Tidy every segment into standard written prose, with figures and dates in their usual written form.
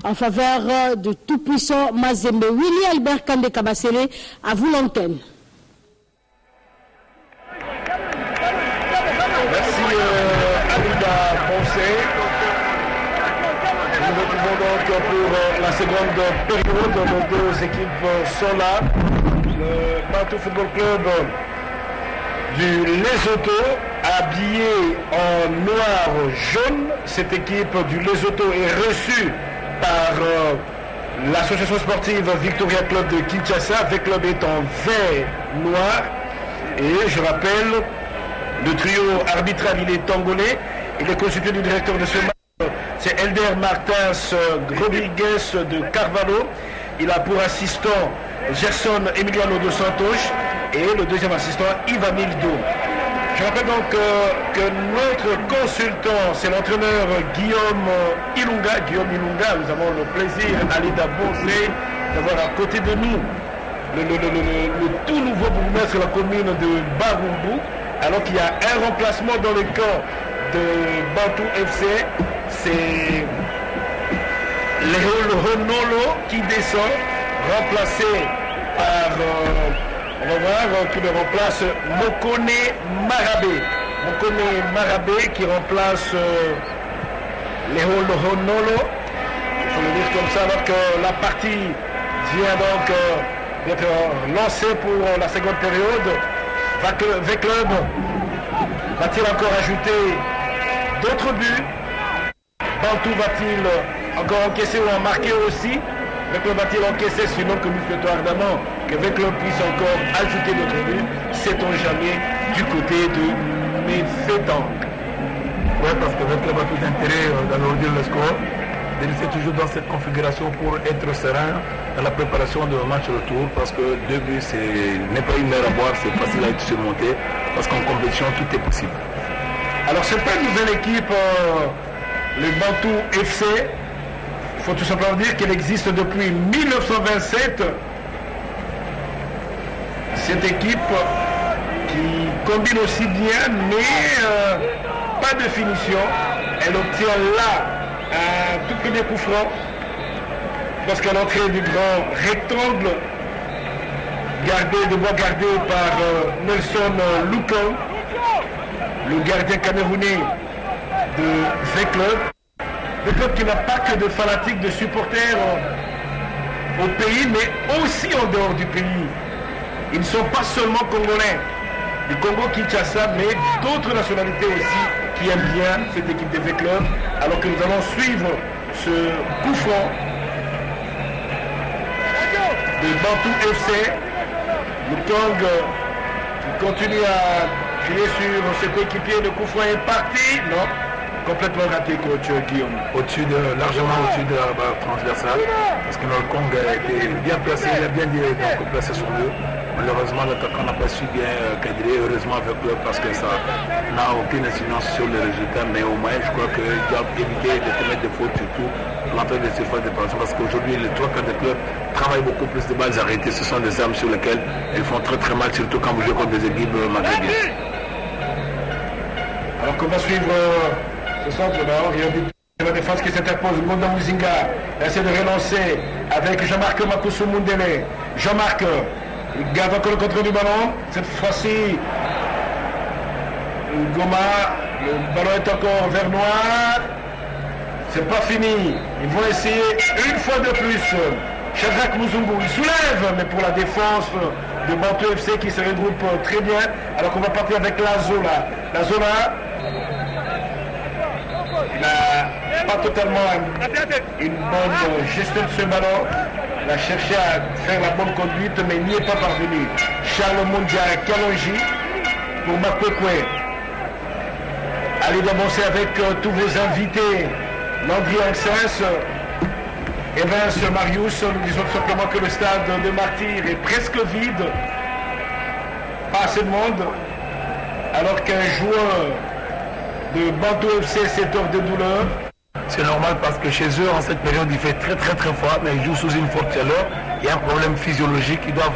en faveur de tout-puissant Mazembe. Willy Albert Kande Kabasele, à vous l'antenne. Merci Alida Poncé. Nous nous retrouvons donc pour la seconde période. Nos deux équipes sont là. Le Bantou Football Club du Lesotho, habillé en noir-jaune. Cette équipe du Lesotho est reçue par l'association sportive Victoria Club de Kinshasa. Le club est en vert noir. Et je rappelle, le trio arbitral, il est tangolais. Il est constitué du directeur de ce match. C'est Elder Martins Rodriguez de Carvalho. Il a pour assistant Gerson Emiliano dos Santos et le deuxième assistant Ivanildo. Je rappelle donc que notre consultant, c'est l'entraîneur Guillaume Ilunga. Nous avons le plaisir, Alida Bonsé, d'avoir à côté de nous le tout nouveau bourgmestre de la commune de Barumbu, alors qu'il y a un remplacement dans le camp de Bantou FC. C'est le Renolo qui descend, remplacé par, on va voir, qui le remplace Mokone Marabé qui remplace le Renolo, il faut le dire comme ça, alors que la partie vient donc d'être lancée pour la seconde période. V-Club va-t-il encore ajouter d'autres buts? Bantou va-t-il encore encaisser ou en marquer aussi? V-Club va-t-il encaisser, sinon que nous souhaitons ardemment que V-Club puisse encore ajouter d'autres buts? Sait-on jamais du côté de Méfétank? Oui, parce que V-Club a tout intérêt d'alourdir le score, de rester toujours dans cette configuration pour être serein dans la préparation de match retour, parce que 2 buts, n'est pas une mer à boire, c'est facile à être surmonté, parce qu'en compétition, tout est possible. Alors, c'est pas une nouvelle équipe, le Bantou FC. Il faut tout simplement dire qu'elle existe depuis 1927. Cette équipe qui combine aussi bien, mais pas de finition. Elle obtient là un tout premier coup franc lorsqu'à l'entrée du grand rectangle gardé par Nelson Lukan, le gardien camerounais de V-Club. V-Club qui n'a pas que de fanatiques, de supporters au pays, mais aussi en dehors du pays. Ils ne sont pas seulement congolais, du Congo-Kinshasa, mais d'autres nationalités aussi qui aiment bien cette équipe de V-Club. Alors que nous allons suivre ce coup franc de Bantou FC. Le Kong qui continue à tirer sur ses coéquipiers. Le coup franc est parti. Non, complètement raté, coach Guillaume. Largement au-dessus de la barre transversale, parce que le Kong a été bien placé, il a bien placé sur deux. Malheureusement, l'attaquant n'a pas su bien cadrer, heureusement avec le, parce que ça n'a aucune incidence sur le résultat, mais au moins je crois qu'ils doivent éviter de commettre des fautes, surtout l'entrée des surfaces de pension, parce qu'aujourd'hui les 3-4 des clubs travaillent beaucoup plus de balles arrêtées. Ce sont des armes sur lesquelles elles font très très mal, surtout quand vous jouez contre des équipes maghrébines. Alors qu'on va suivre ce centre-là, il y a la défense qui s'interpose. Gonda Muzinga essaie de relancer avec Jean-Marc Makousou Mundele. Jean-Marc garde encore le contrôle du ballon. Cette fois-ci, Goma, le ballon est encore vert noir. C'est pas fini. Ils vont essayer une fois de plus. Shadrach Muzungu, il soulève, mais pour la défense de Bantou FC qui se regroupe très bien. Alors qu'on va partir avec la Zola. La Zola, il n'a pas totalement une bonne gestion de ce ballon. Il a cherché à faire la bonne conduite, mais il n'y est pas parvenu. Charles Mondia Kalonji pour Makwekwe. Allez d'avancer avec tous vos invités. Landry Angsens, Evans Marius. Nous disons tout simplement que le stade de Martyr est presque vide. Pas assez de monde. Alors qu'un joueur de Bantou FC s'est hors de douleur. C'est normal parce que chez eux, en cette période, il fait très très très froid, mais ils jouent sous une forte chaleur. Il y a un problème physiologique. Ils doivent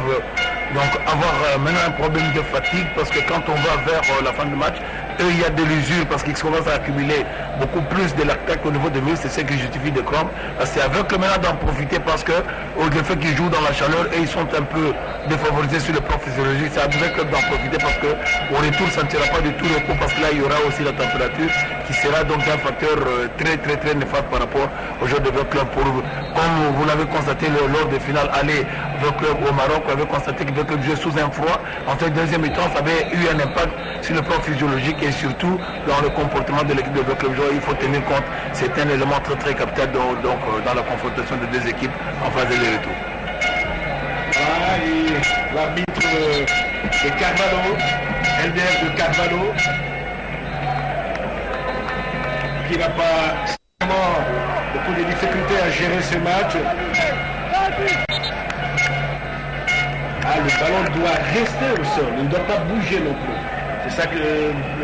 donc avoir maintenant un problème de fatigue parce que quand on va vers la fin du match, eux, il y a de l'usure parce qu'ils commencent à accumuler beaucoup plus de lactate au niveau de muscles, c'est ce qui justifie de crampes. C'est avec le maintenant d'en profiter parce que au fait qu'ils jouent dans la chaleur et ils sont un peu défavorisés sur le plan physiologique, c'est avec eux d'en profiter parce que au retour ça ne sera pas du tout repos parce que là il y aura aussi la température qui sera donc un facteur très néfaste par rapport au jeu de votre club. Comme vous l'avez constaté lors des finales aller votre club au Maroc, vous avez constaté que votre club jouait sous un froid. En fait, deuxième mi-temps, ça avait eu un impact sur le plan physiologique et surtout dans le comportement de l'équipe de votre club. Il faut tenir compte, c'est un élément très capital donc, dans la confrontation des deux équipes en phase de retour. Voilà, et l'arbitre de Carvalho, LDF de Carvalho, qui n'a pas vraiment beaucoup de difficultés à gérer ce match. Ah, le ballon doit rester au sol, il ne doit pas bouger non plus. C'est ça que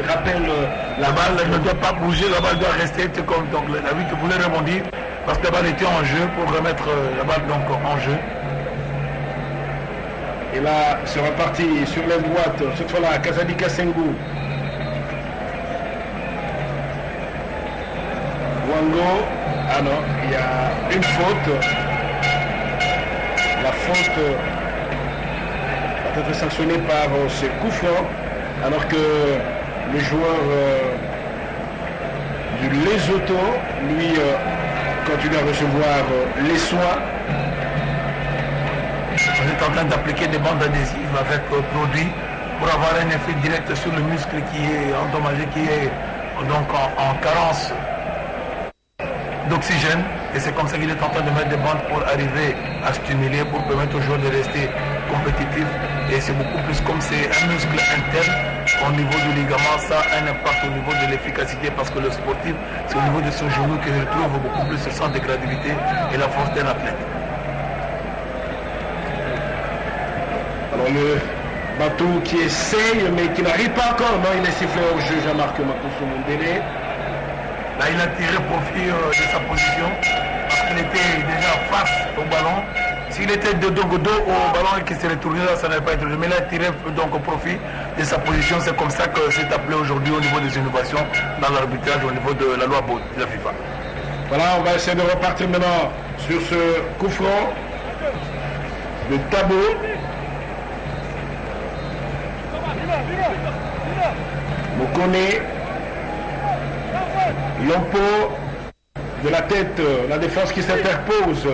rappelle la balle ne doit pas bouger, la balle doit rester comme donc l'arbitre voulait rebondir parce que la balle était en jeu pour remettre la balle donc en jeu. Et là, c'est reparti sur l'aile droite, cette fois-là, Kazadika Senghou. Wango, ah non, il y a une faute. La faute va être sanctionnée par ce coup franc, alors que le joueur du Lesotho, lui, continue à recevoir les soins. On est en train d'appliquer des bandes adhésives avec produits pour avoir un effet direct sur le muscle qui est endommagé, qui est donc en carence d'oxygène. Et c'est comme ça qu'il est en train de mettre des bandes pour arriver à stimuler, pour permettre aux joueurs de rester compétitifs. Et c'est beaucoup plus comme c'est un muscle interne au niveau du ligament, ça a un impact au niveau de l'efficacité parce que le sportif, c'est au niveau de son genou qu'il retrouve beaucoup plus le sens de gravité et la force d'un athlète. Alors le bateau qui essaye mais qui n'arrive pas encore, non, il est sifflé au jeu, Jean-Marc Makosso Mondele. Là il a tiré profit de sa position parce qu'il était déjà face au ballon. S'il était de dos au ballon et qu'il s'est retourné là, ça n'allait pas être. Mais il a tiré donc au profit de sa position. C'est comme ça que c'est appelé aujourd'hui au niveau des innovations dans l'arbitrage, au niveau de la loi de la FIFA. Voilà, on va essayer de repartir maintenant sur ce coup franc de Tabo. Mokone, Lompo, de la tête, la défense qui s'interpose.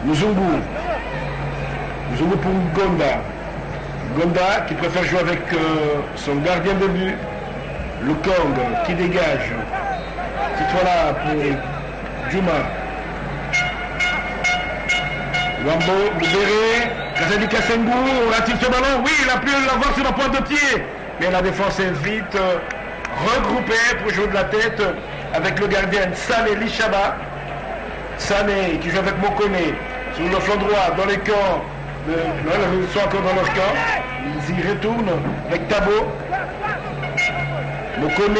Muzungu pour Gonda. Gonda qui préfère jouer avec son gardien de but. Lukong qui dégage. Cette fois-là pour Juma. Wambo, Boubéré, Kazadika Senghou, aura-t-il ce ballon? Oui, il a pu l'avoir sur la pointe de pied. Mais la défense est vite regroupée pour jouer de la tête avec le gardien Sané Lishaba. Sané qui joue avec Mokone sur le flanc droit dans les camps. Ils sont encore dans leur camp. Ils y retournent avec Tabo. Mokone.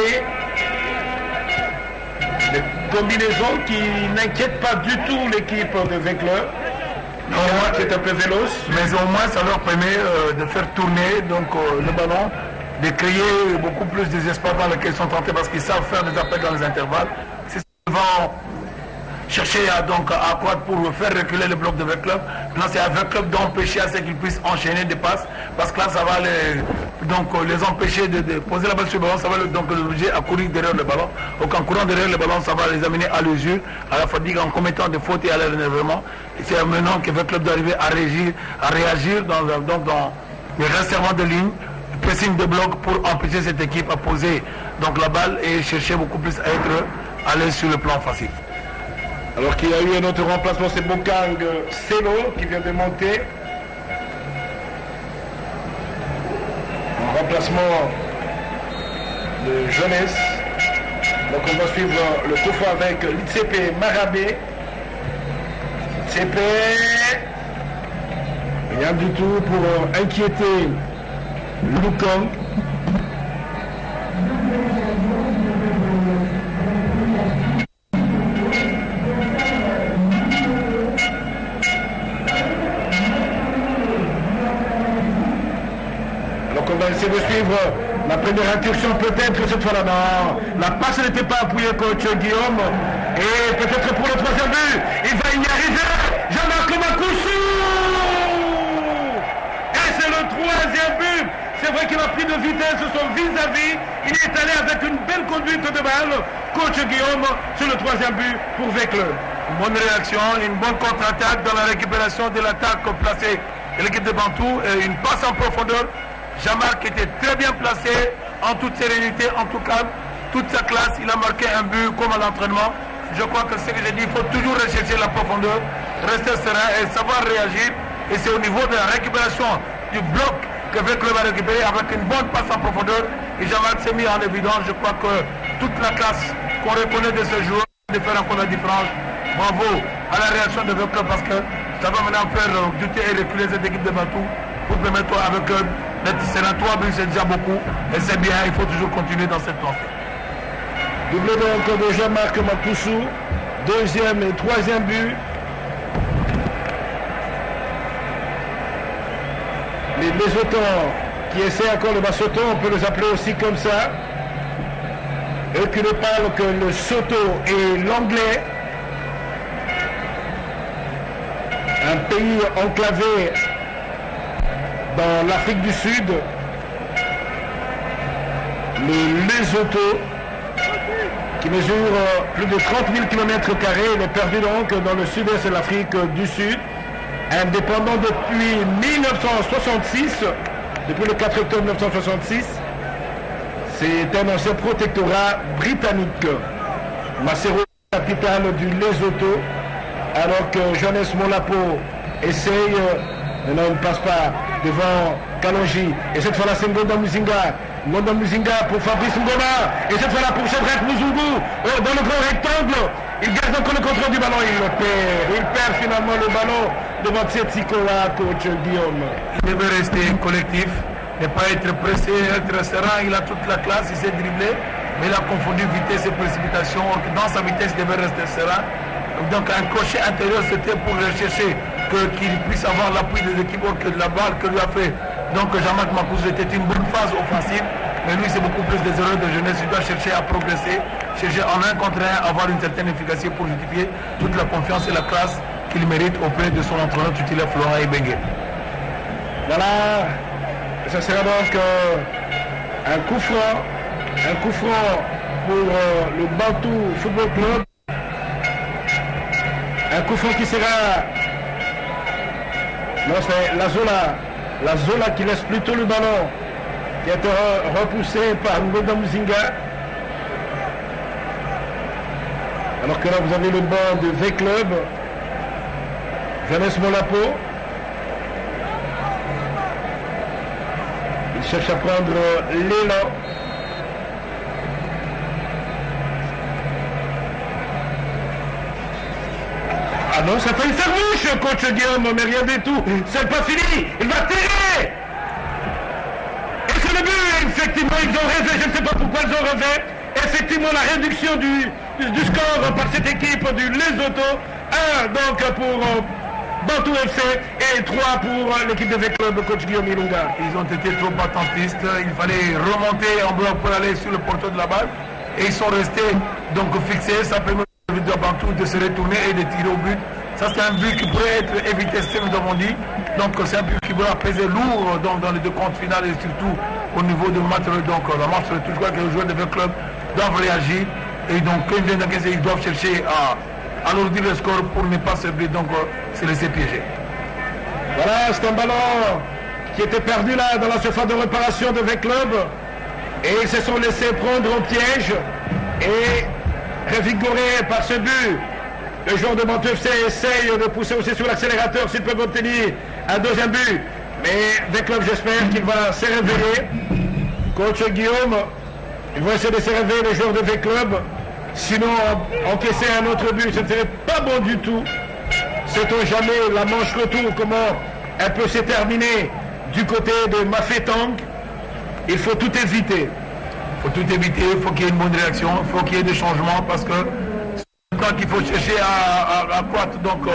Des combinaisons qui n'inquiètent pas du tout l'équipe de Vecleur. Qui est un peu véloce. Mais au moins ça leur permet de faire tourner donc, le ballon, de créer beaucoup plus des espaces dans lesquels ils sont tentés parce qu'ils savent faire des appels dans les intervalles. C'est souvent chercher à croître pour faire reculer le bloc de Veclub. Maintenant c'est à Veclub d'empêcher à ce qu'ils puissent enchaîner des passes parce que là ça va les empêcher de poser la balle sur le ballon, ça va donc les obliger à courir derrière le ballon. Donc en courant derrière le ballon ça va les amener à l'usure, à la fatigue en commettant des fautes et à l'énervement. Et c'est maintenant que Veclub doit arriver à réagir dans les resserrements de ligne, le pressing de bloc pour empêcher cette équipe à poser donc la balle et chercher beaucoup plus à être à l'aise sur le plan offensif. Alors qu'il y a eu un autre remplacement, c'est Bokang Selo qui vient de monter. Un remplacement de jeunesse. Donc on va suivre le coup franc avec l'ITCP Marabé. ITCP. Rien du tout pour inquiéter Lukong. essaie de suivre la première incursion, peut-être cette fois-là. Non, la passe n'était pas appuyée, coach Guillaume. Et peut-être pour le troisième but, il va y arriver. Jean-Marc Makoussou. Et c'est le troisième but. C'est vrai qu'il a pris de vitesse son vis-à-vis. Il est allé avec une belle conduite de balle. Coach Guillaume, sur le troisième but pour Vecleur. Une bonne réaction, une bonne contre-attaque dans la récupération de l'attaque placée de l'équipe de Bantou. Et une passe en profondeur. Jean-Marc était très bien placé, en toute sérénité, en tout calme. Toute sa classe, il a marqué un but comme à l'entraînement. Je crois que ce que j'ai dit, il faut toujours rechercher la profondeur, rester serein et savoir réagir. Et c'est au niveau de la récupération du bloc que Vecleur va récupérer avec une bonne passe en profondeur. Et Jean-Marc s'est mis en évidence. Je crois que toute la classe qu'on reconnaît de ce joueur, de faire encore la différence. Bravo à la réaction de Vecleur parce que ça va maintenant faire douter et reculer cette équipe de Bantou pour permettre avec c'est un 3 buts, c'est déjà beaucoup. Et c'est bien, il faut toujours continuer dans cette lancée. Doublé donc de Jean-Marc Makoussou. Deuxième et troisième but. Les Lesotons qui essaient encore le Bassoto, on peut les appeler aussi comme ça. Eux qui ne parlent que le Soto et l'anglais. Un pays enclavé dans l'Afrique du Sud. Le Lesotho, qui mesure plus de 30 000 km², il est perdu donc dans le sud-est de l'Afrique du Sud. Indépendant depuis 1966, depuis le 4 octobre 1966. C'est un ancien protectorat britannique. Maseru, capitale du Lesotho, alors que Johannes Molapo essaye, maintenant il ne passe pas devant Kalonji. Et cette fois-là, c'est Ngonda Muzinga. Ngonda Muzinga pour Fabrice Ngoma. Et cette fois-là pour Cédric Mouzungu. Dans le grand rectangle, il garde encore le contrôle du ballon. Il le perd. Il perd finalement le ballon devant Tsetsikoa, coach Guillaume. Il devait rester collectif, ne pas être pressé, être serein. Il a toute la classe, il s'est dribblé. Mais il a confondu vitesse et précipitation. Dans sa vitesse, il devait rester serein. Donc un crochet intérieur, c'était pour rechercher qu'il puisse avoir l'appui des équipes que la balle que lui a fait. Donc Jean-Marc Makoussou était une bonne phase offensive, mais lui c'est beaucoup plus des erreurs de jeunesse. Il doit chercher à progresser, chercher en un contre un, avoir une certaine efficacité pour justifier toute la confiance et la classe qu'il mérite auprès de son entraîneur tutélaire Florent Ibengue. Voilà, ça sera donc un coup franc pour le Bantou Football Club. Un coup franc qui sera... Non, c'est la Zola qui laisse plutôt le ballon, qui a été repoussé par Ngonda Muzinga. Alors que là, vous avez le banc de V-Club. Johannes Molapo. Il cherche à prendre l'élan. Ah non, ça fait une sermouche, coach Guillaume, mais rien du tout. C'est pas fini, il va tirer. Et c'est le but, effectivement, ils ont rêvé, je ne sais pas pourquoi ils ont rêvé. Effectivement, la réduction du score par cette équipe du Lesotho. 1 donc pour Bantou FC et 3 pour l'équipe de V-Club, coach Guillaume Ilunga. Ils ont été trop attentistes, il fallait remonter en bloc pour aller sur le porteur de la balle. Et ils sont restés donc fixés, ça permet de Bantou de se retourner et de tirer au but. Ça c'est un but qui pourrait être évité, c'est ce que nous avons dit. Donc c'est un but qui va peser lourd dans les deux comptes finales et surtout au niveau du match. Donc la match retour, je crois que les joueurs de V-Club doivent réagir. Et donc ils doivent chercher à alourdir le score pour ne pas se laisser piéger. Voilà, c'est un ballon qui était perdu là dans la surface de réparation de V-Club. Et ils se sont laissés prendre au piège. Et revigoré par ce but, le joueur de Bantou FC essaye de pousser aussi sur l'accélérateur s'ils peuvent obtenir un deuxième but. Mais V-Club, j'espère qu'il va se réveiller. Coach Guillaume, ils vont essayer de se réveiller, les joueurs de V-Club. Sinon, encaisser un autre but, ce ne serait pas bon du tout. Sait-on jamais la manche retour, comment elle peut se terminer du côté de Mafetang. Il faut tout éviter. Il faut tout éviter, il faut qu'il y ait une bonne réaction, il faut qu'il y ait des changements parce que c'est temps qu'il faut chercher à accroître donc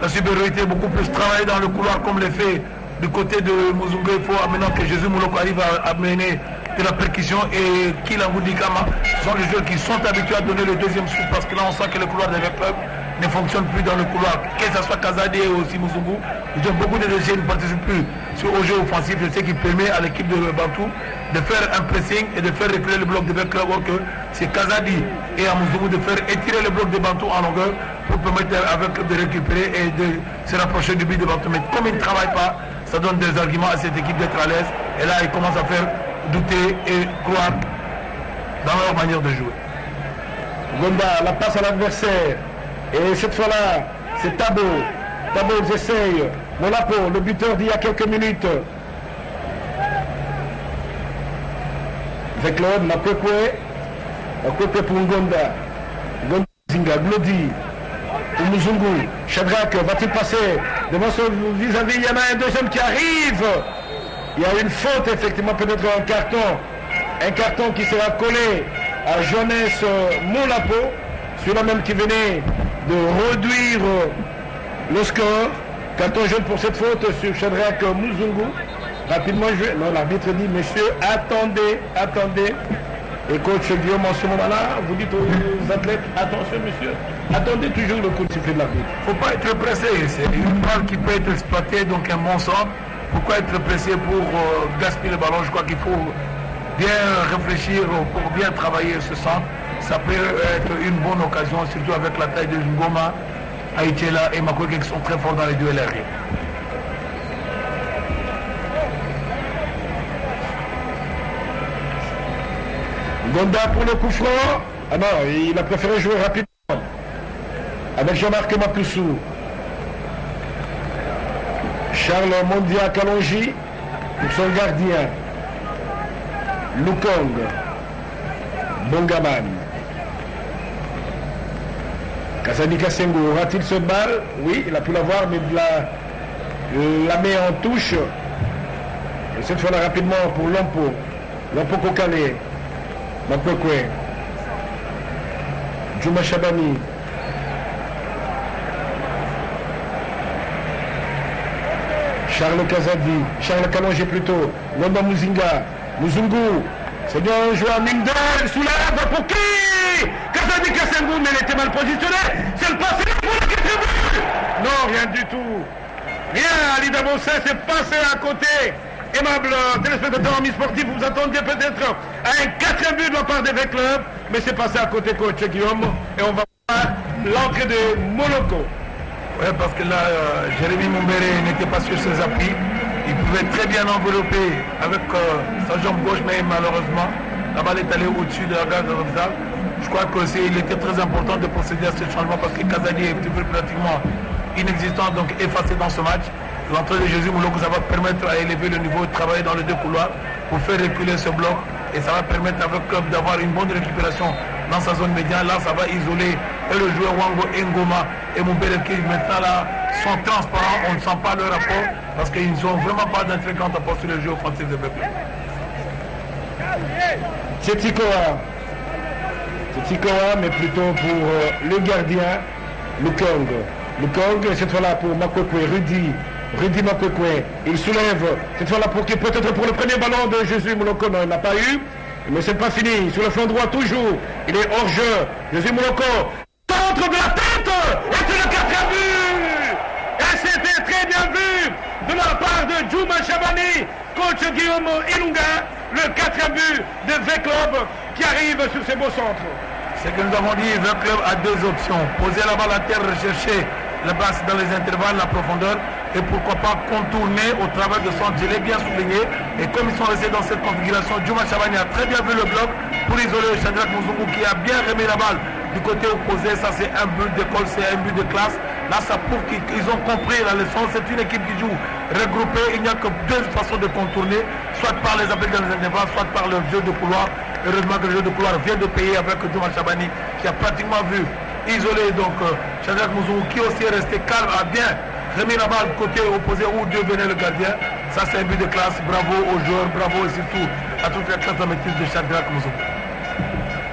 la supériorité, beaucoup plus travailler dans le couloir comme le fait du côté de Muzungu. Il faut maintenant que Jésus Mouloko arrive à mener de la percussion et Kilangu Dikama. Ce sont les joueurs qui sont habitués à donner le deuxième souffle parce que là on sent que le couloir des clubs ne fonctionne plus dans le couloir. Que ce soit Kazadi ou aussi Muzungu, ils ont beaucoup de déchets, ils ne participent plus au jeu offensif, ce qui permet à l'équipe de Bantou de faire un pressing et de faire reculer le bloc de club, alors que c'est Kazadi et à Muzungu de faire étirer le bloc de Bantou en longueur pour permettre avec de récupérer et de se rapprocher du but de Bantou. Mais comme ils ne travaillent pas, ça donne des arguments à cette équipe d'être à l'aise. Et là, ils commencent à faire douter et croire dans leur manière de jouer. Gonda, la passe à l'adversaire. Et cette fois-là, c'est Tabo. Tabo, ils essayent. Molapo, le buteur d'il y a quelques minutes. Avec l'homme, Makwekwe. Makwekwe pour Ngonda. Ngonda Zinga, Glody. Pour Muzungu. Shadrach, va-t-il passer devant son vis-à-vis? Il y en a un deuxième qui arrive. Il y a une faute, effectivement, peut-être un carton. Un carton qui sera collé à Jeunesse Molapo. Celui-là même qui venait de réduire le score. Carton jaune pour cette faute sur Shadrach Muzungu. Rapidement joué. Non, l'arbitre dit, messieurs, attendez, attendez. Et coach Guillaume, en ce moment-là, vous dites aux athlètes, attention, monsieur, attendez toujours le coup de sifflet de l'arbitre. Il ne faut pas être pressé. C'est une balle qui peut être exploitée, donc un bon centre. Pourquoi être pressé pour gaspiller le ballon? Je crois qu'il faut bien réfléchir pour bien travailler ce centre. Ça peut être une bonne occasion, surtout avec la taille de Ngoma, Aïtela et Makweke qui sont très forts dans les duels aériens. Gonda pour le coup franc. Ah non, il a préféré jouer rapidement. Avec Jean-Marc Mapoussou. Charles Mondia Kalonji pour son gardien. Lukong. Bongaman. Kazadi Kasengo, aura-t-il ce balle? Oui, il a pu l'avoir, mais la met en touche. Et cette fois-là, rapidement pour Lompo. Lompo Kokale. Makwekwe. Juma Shabani. Charles Kazadi. Charles Kalonji plutôt. Lomba Muzinga. Muzungu. C'est bien un joueur Mindel. Soulève pour qui? Kazadi Kasengu, mais il était mal positionné. C'est le passé pour le quatrième but. Non, rien du tout. Rien, Ali Dabossé s'est passé à côté. Aimable téléspectateur mi-sportif, vous attendiez peut-être à un quatrième but de la part des clubs, mais c'est passé à côté, coach Guillaume, et on va voir l'entrée de Moloko. Oui, parce que là, Jérémy Mumbere n'était pas sur ses appuis. Il pouvait très bien envelopper avec sa jambe gauche, mais malheureusement, la balle est allée au-dessus de la garde de Rovza. Je crois qu'il était très important de procéder à ce changement parce que Kazadi est pratiquement inexistant, donc effacé dans ce match. L'entrée de Jésus Mouloko, ça va permettre à élever le niveau de travail dans les deux couloirs pour faire reculer ce bloc et ça va permettre avec le club d'avoir une bonne récupération dans sa zone médiane. Là, ça va isoler et le joueur Wango Ngoma et Mumbere qui maintenant là sont transparents, on ne sent pas leur rapport parce qu'ils n'ont vraiment pas d'intérêt quand on apporte sur le jeu offensif de club. C'est Tikoa, mais plutôt pour le gardien Lukong. Lukong, cette fois-là pour Makwekwe, Rudy Makwekwe, il soulève cette fois-là pour qui peut-être pour le premier ballon de Jésus Mouloko, non, il n'a pas eu, mais c'est pas fini, sur le flanc droit toujours, il est hors jeu, Jésus Mouloko, centre de la tête, et c'est le quatrième but, et c'était très bien vu de la part de Juma Shabani, coach Guillaume Ilunga, le quatrième but de V-Club qui arrive sur ces beaux centres. C'est que nous avons dit, V-Club a deux options, poser la balle à terre, rechercher la base dans les intervalles, la profondeur, et pourquoi pas contourner au travers de centre. Je l'ai bien souligné, et comme ils sont restés dans cette configuration, Juma Shabani a très bien vu le bloc pour isoler Shadrach Muzungu qui a bien remis la balle du côté opposé. Ça c'est un but d'école, c'est un but de classe. Là ça prouve qu'ils ont compris la leçon. C'est une équipe qui joue regroupée, il n'y a que deux façons de contourner, soit par les appels dans les intervalles, soit par le jeu de couloir. Heureusement que le jeu de couloir vient de payer avec Juma Shabani qui a pratiquement vu isolé donc Shadrach Muzungu qui aussi est resté calme, a bien remis la balle côté opposé où Dieu venait le gardien. Ça c'est un but de classe, bravo aux joueurs, bravo et surtout à toute la classe de maîtrise de Shadrach Muzungu.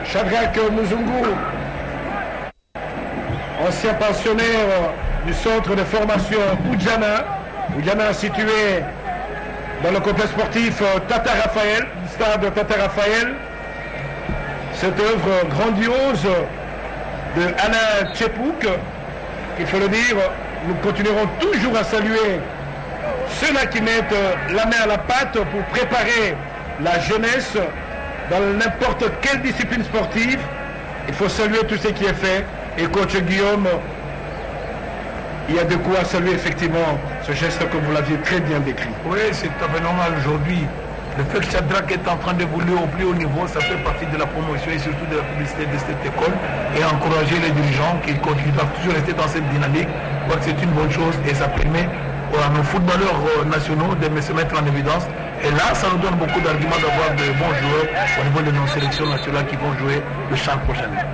Shadrach Muzungu, ancien pensionnaire du centre de formation Oudjana, Oudiana situé dans le complexe sportif Tata Raphaël, stade Tata Raphaël. Cette œuvre grandiose de Alain Tchepouk, il faut le dire, nous continuerons toujours à saluer ceux-là qui mettent la main à la pâte pour préparer la jeunesse dans n'importe quelle discipline sportive. Il faut saluer tout ce qui est fait. Et coach Guillaume, il y a de quoi saluer effectivement ce geste comme vous l'aviez très bien décrit. Oui, c'est tout à fait normal aujourd'hui. Le fait que Shadrach est en train d'évoluer au plus haut niveau, ça fait partie de la promotion et surtout de la publicité de cette école. Et encourager les dirigeants qui continuent à toujours rester dans cette dynamique. Je crois que c'est une bonne chose et ça permet à nos footballeurs nationaux de se mettre en évidence. Et là, ça nous donne beaucoup d'arguments d'avoir de bons joueurs au niveau de nos sélections nationales qui vont jouer le champ prochainement.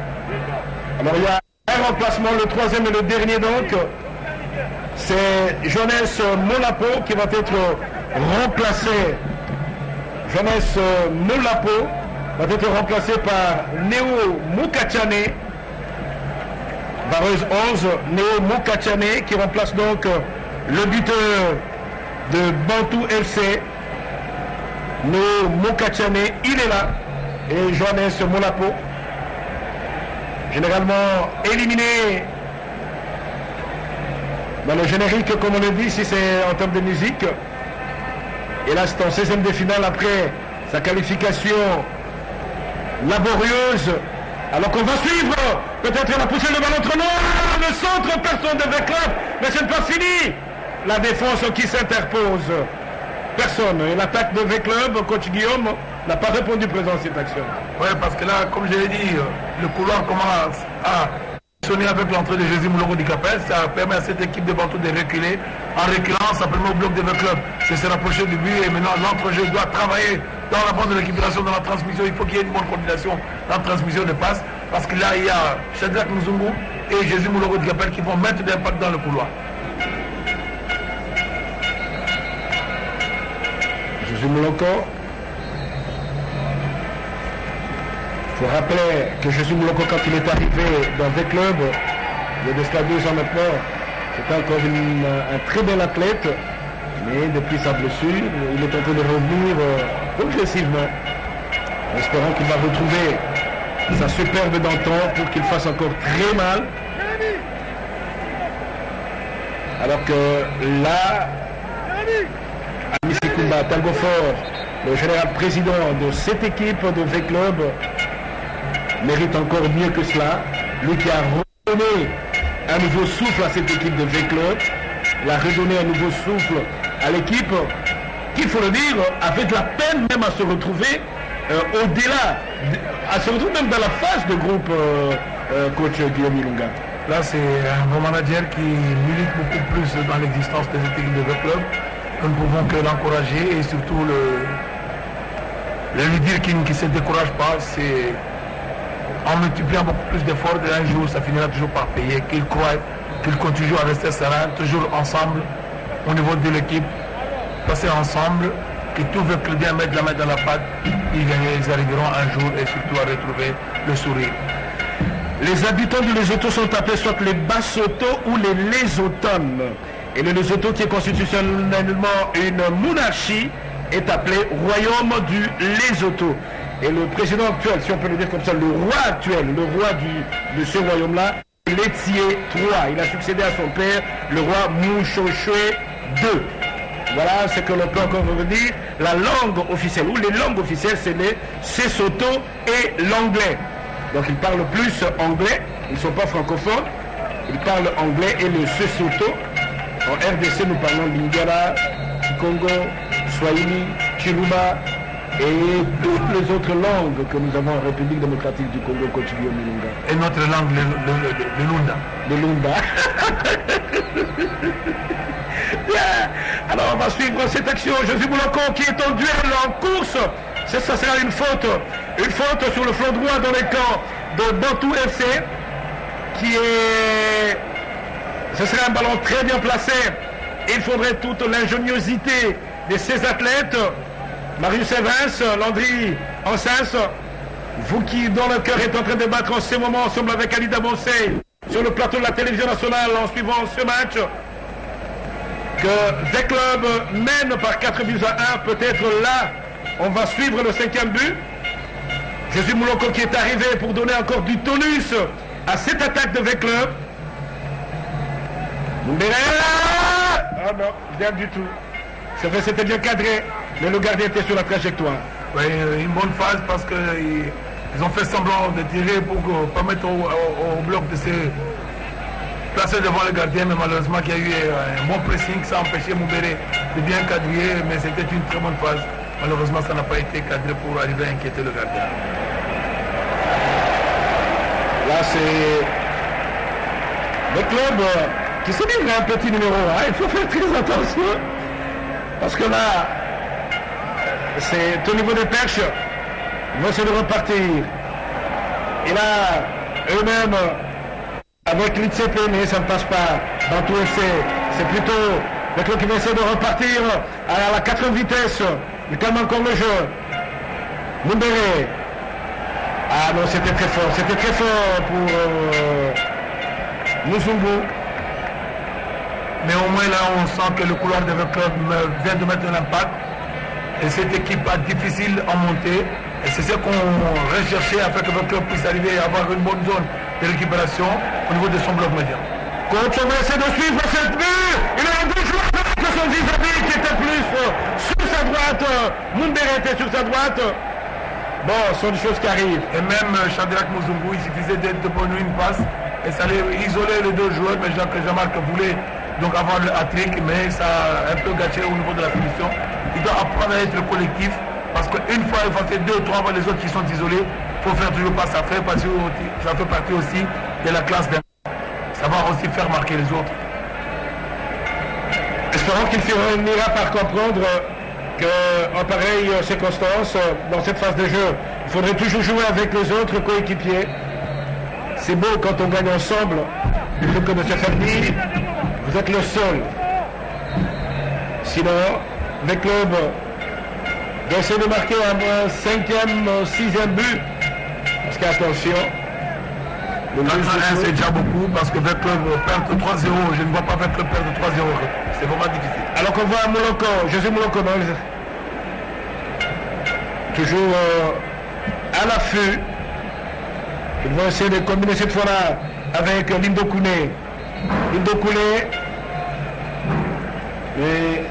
Alors il y a un remplacement, le troisième et le dernier donc. C'est Jonas Molapo qui va être remplacé. Jonas Molapo va être remplacé par Néo Moukachane. Vareuse 11, Néo Moukachane qui remplace donc le buteur de Bantou FC. Néo Moukachane, il est là. Et Jonas Molapo, généralement éliminé dans le générique, comme on le dit, si c'est en termes de musique. Et là, c'est en 16e de finale après sa qualification laborieuse. Alors qu'on va suivre, peut-être la poussée de ballon trop loin, le centre, personne ne devait clap, mais c'est pas fini. La défense qui s'interpose. Personne. Et l'attaque de V-Club, coach Guillaume, n'a pas répondu présent à cette action. Oui, parce que là, comme je l'ai dit, le couloir commence à sonner avec l'entrée de Jésus Mouloro du Capel. Ça permet à cette équipe de Bantou de reculer. En reculant, ça permet au bloc de V-Club de se rapprocher du but. Et maintenant, l'entrejeu doit travailler dans la bande de récupération, dans la transmission. Il faut qu'il y ait une bonne coordination dans la transmission de passe. Parce que là, il y a Shadrach Mzungu et Jésus Mouloro du Capel qui vont mettre de l'impact dans le couloir. Jésus Mouloko. Il faut rappeler que Jésus Mouloko, quand il est arrivé dans V-Club, il y a de cela 2 ans maintenant, c'était encore un très bel athlète, mais depuis sa blessure, il est en train de revenir progressivement, en espérant qu'il va retrouver sa superbe d'antan pour qu'il fasse encore très mal. Alors que là, Ami Sikumba Tangofor, le général président de cette équipe de V-Club, mérite encore mieux que cela. Lui qui a redonné un nouveau souffle à cette équipe de V-Club, il a redonné un nouveau souffle à l'équipe, qu'il faut le dire, avec de la peine même à se retrouver au-delà, à se retrouver même dans la phase de groupe, coach Guillaume Ilunga. Là, c'est un bon manager qui milite beaucoup plus dans l'existence de cette équipe de V-Club. Nous ne pouvons que l'encourager et surtout lui dire qu'il ne se décourage pas. C'est en multipliant beaucoup plus d'efforts, un jour ça finira toujours par payer, qu'il croit, qu'il continue à rester serein, toujours ensemble au niveau de l'équipe, passer ensemble, que tout veut bien mettre la main dans la pâte, ils arriveront un jour et surtout à retrouver le sourire. Les habitants du Lesotho sont appelés soit les Basotho ou les Lesotones. Et le Lesotho, qui est constitutionnellement une monarchie, est appelé Royaume du Lesotho. Et le président actuel, si on peut le dire comme ça, le roi actuel, le roi de ce royaume-là, Letsie III. Il a succédé à son père, le roi Mouchochwe II. Voilà ce que l'on peut encore revenir. La langue officielle, ou les langues officielles, c'est les Sesotho et l'anglais. Donc ils parlent plus anglais, ils ne sont pas francophones, ils parlent anglais et le Sesotho. En RDC, nous parlons Lingala, Kikongo, Swahili, Chiluba et toutes les autres langues que nous avons en République démocratique du Congo, coach Guillaume Ilunga. Et notre langue, le Lunda. Le Lunda. Alors on va suivre cette action. Jésus Mouloko qui est en duel, en course. Ça sera une faute sur le flanc droit dans les camps de Bantou FC. Ce serait un ballon très bien placé. Il faudrait toute l'ingéniosité de ces athlètes. Marius Evans, Landry Ansens, vous qui dans le cœur est en train de battre en ce moment ensemble avec Alida Bonsey sur le plateau de la télévision nationale en suivant ce match. que Z Club mène par 4-1. Peut-être là, on va suivre le 5e but. Jésus Mouloko qui est arrivé pour donner encore du tonus à cette attaque de Z Club. Ah non, rien du tout. C'est vrai, c'était bien cadré, mais le gardien était sur la trajectoire. Oui, une bonne phase parce qu'ils ont fait semblant de tirer pour permettre au bloc de se placer devant le gardien, mais malheureusement il y a eu un bon pressing, ça a empêché Moubéré de bien cadrer, mais c'était une très bonne phase. Malheureusement, ça n'a pas été cadré pour arriver à inquiéter le gardien. Là, c'est le club qui se livre un petit numéro 1. Il faut faire très attention parce que là, c'est au niveau des perches. Ils vont essayer de repartir. Et là, eux-mêmes, avec l'ITCP, mais ça ne passe pas dans tout FC. C'est plutôt le club qui va essayer de repartir à la 4e vitesse. Il calme encore le jeu. Mumbere. Ah non, c'était très fort. C'était très fort pour Muzungu. Mais au moins là, on sent que le couloir de votre club vient de mettre un impact. Et cette équipe a difficile à monter. Et c'est ce qu'on recherchait afin que votre club puisse arriver à avoir une bonne zone de récupération au niveau de son bloc médian. Coach, on va essayer de suivre cette vue. Il a un deux joueurs que son vis-à-vis qui était plus sur sa droite. Mumbere était sur sa droite. Bon, ce sont des choses qui arrivent. Et même Shadrach Muzungu, il suffisait de prendre une passe et ça allait isoler les deux joueurs. Mais Jean-Marc voulait donc avoir le hat-trick, mais ça a un peu gâché au niveau de la finition. Il doit apprendre à être collectif parce qu'une fois il faut faire 2 ou 3 fois les autres qui sont isolés, il faut faire toujours pas ça fait parce que ça fait partie aussi de la classe d'un. Savoir aussi faire marquer les autres. Espérons qu'il finira par comprendre qu'en pareille circonstance, dans cette phase de jeu, il faudrait toujours jouer avec les autres coéquipiers. C'est beau quand on gagne ensemble, plutôt que de se faire dire, vous êtes le seul. Sinon, le club doit essayer de marquer un 5e, 6e but. Parce qu'attention, le 4-1 c'est déjà beaucoup parce que le club perd 3-0. Je ne vois pas le club perdre 3-0. C'est vraiment difficile. Alors qu'on voit Mouloko, José Mouloko, toujours à l'affût. Ils vont essayer de combiner cette fois-là avec Lindo Kouné. Lindo Kouné. Et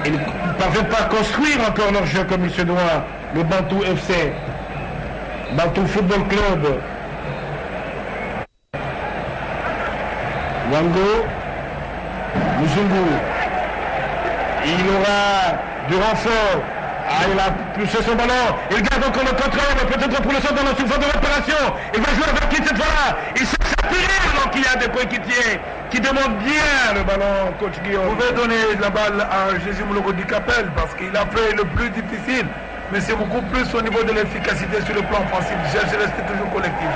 ils ne parviennent pas à construire encore leur jeu comme il se doit. Le Bantou FC. Bantou Football Club. Wango. Muzungu. Il aura du renfort. Ah, il a poussé son ballon. Il garde encore le contrôle. Peut-être pour le centre dans la surface de l'opération. Il va jouer avec qui cette fois-là? Il cherche à tirer alors qu'il y a des coéquipiers qui demandent bien le ballon, coach Guillaume. Vous pouvez donner la balle à Jésus Mouloko du Capel parce qu'il a fait le plus difficile. Mais c'est beaucoup plus au niveau de l'efficacité sur le plan offensif. Je reste toujours collectif.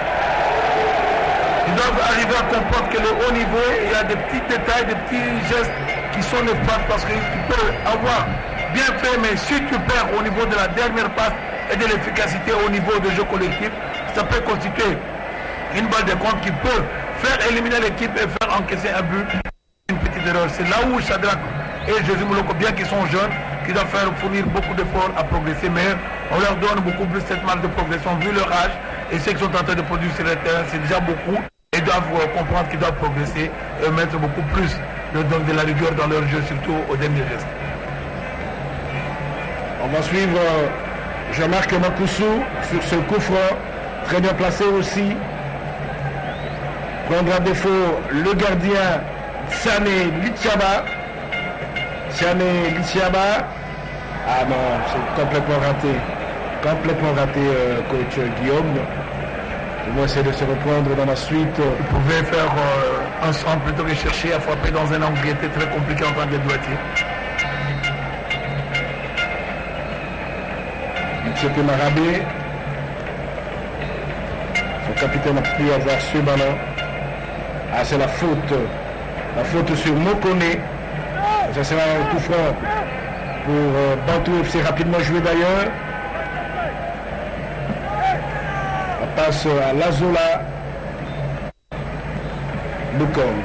Ils doivent arriver à comprendre que le haut niveau, il y a des petits détails, des petits gestes qui sont néfastes parce que tu peux avoir bien fait, mais si tu perds au niveau de la dernière passe et de l'efficacité au niveau de jeu collectif, ça peut constituer une balle de compte qui peut faire éliminer l'équipe et faire encaisser un but. Une petite erreur. C'est là où Shadrach et Jésus Mouloko, bien qu'ils sont jeunes, qui doivent faire fournir beaucoup d'efforts à progresser, mais on leur donne beaucoup plus cette marge de progression vu leur âge et ce qu'ils sont en train de produire sur le terrain, c'est déjà beaucoup. Ils doivent comprendre qu'ils doivent progresser et mettre beaucoup plus de la rigueur dans leur jeu, surtout au dernier geste. On va suivre Jean-Marc Makoussou sur ce coup franc, très bien placé aussi. Prendre à défaut le gardien Sané Litsiaba. Sané Litsiaba. Ah non, c'est complètement raté. Complètement raté, coach Guillaume. Ils vont essayer de se reprendre dans la suite. Ils pouvaient faire un centre plutôt que chercher à frapper dans un angle qui était très compliqué en tant que droitier. C'était Marabé. Son capitaine n'a pu avoir ce ballon. Ah, c'est la faute. La faute sur Mokone. Ça sera un coup franc pour Bantou FC, rapidement joué d'ailleurs. On passe à Lazola. Lukong.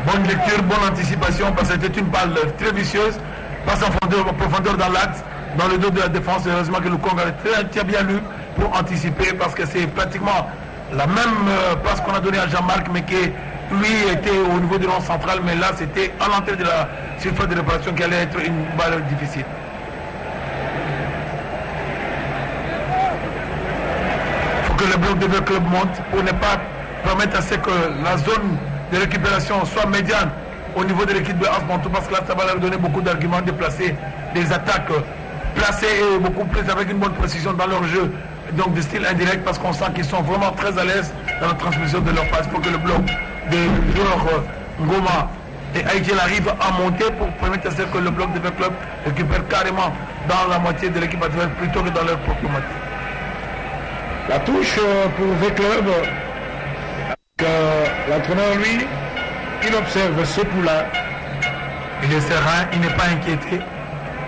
Bonne lecture, bonne anticipation, parce que c'était une balle très vicieuse, passe en profondeur dans l'axe, dans le dos de la défense. Heureusement que le Congo a très bien lu pour anticiper, parce que c'est pratiquement la même passe qu'on a donnée à Jean-Marc, mais qui lui était au niveau du rond central, mais là c'était à l'entrée de la surface de réparation qui allait être une balle difficile. Il faut que le bloc de club monte pour ne pas permettre à ce que la zone de récupération soit médiane au niveau de l'équipe de Asmantou, parce que là ça va leur donner beaucoup d'arguments de placer des attaques placées et beaucoup plus avec une bonne précision dans leur jeu, donc de style indirect, parce qu'on sent qu'ils sont vraiment très à l'aise dans la transmission de leur passe pour que le bloc des joueurs Ngoma et Aïdjel arrive à monter pour permettre à ce que le bloc de club récupère carrément dans la moitié de l'équipe adverse plutôt que dans leur propre moitié. La touche pour V-Club. L'entraîneur, lui, il observe ce coup-là. Il est serein, il n'est pas inquiété.